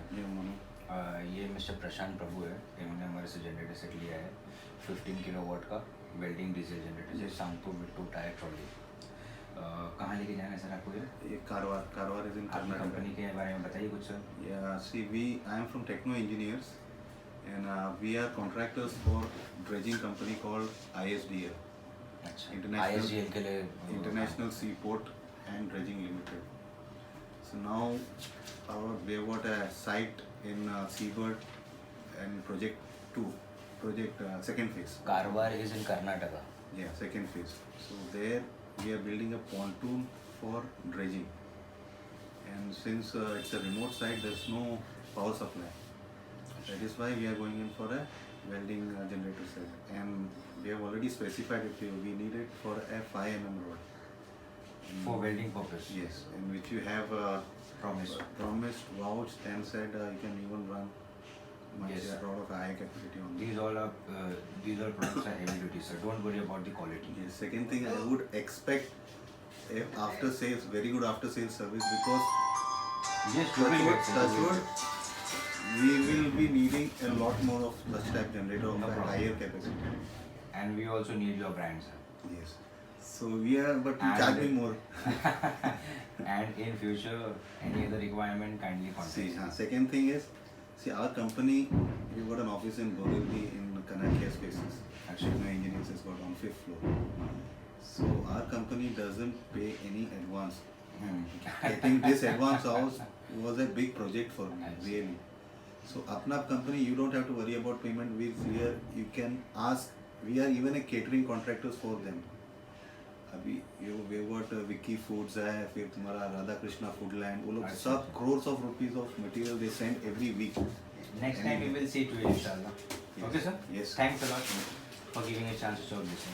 Sir. ये मनो ये मिस्टर प्रशांत प्रभु है, इन्होंने हमारे से जनरेटर सेट लिया है 15 किलोवाट का welding diesel generator set, Sangpur Bittu tyre trolley. कहाँ लेके जाना है सर आपको ये? कारवार इज इन आपकी कर्नाटक। कंपनी के बारे में बताइए कुछ sir. Yeah, see, I am from Techno Engineers, and we are contractors for dredging company called ISDL, अच्छा, ISDL के लिए International Seaport and Dredging Limited. So now we have got a site in Seabird and project second phase. Karwar is in Karnataka. Yeah, second phase. So there we are building a pontoon for dredging. And since it's a remote site, there's no power supply. That is why we are going in for a welding generator set. And we have already specified it. We need it for a 5 mm rod. For welding purpose? Yes, in which you have promised, vouched, and said you can even run much Yes, rod of high capacity on These all products are heavy duty, sir. Don't worry about the quality. Yes, second thing, I would expect a after sales, very good after sales service, because Yes, you will get touch wood, we will be needing a lot more of such type generator of No a problem. higher capacity. And we also need your brand, sir. Yes. So we are, but you And- charge me more. And in future, any other requirement, kindly contact See, us. second thing is, see, our company, we got an office in Borivali in Kanakya Spaces. Actually, my engineers has got on 5th floor. So our company doesn't pay any advance. Getting this advance house was a big project for me, really. So apna company, you don't have to worry about payment. Here you can ask. We are even a catering contractors for them. अभी we got Vicky Foods है, फिर तुम्हारा राधा कृष्णा फूडलैंड, वो लोग सब crores of rupees of material they send every week. Next time we will see to it, inshallah. Okay, sir? Yes. Thanks a lot for giving a chance to show this.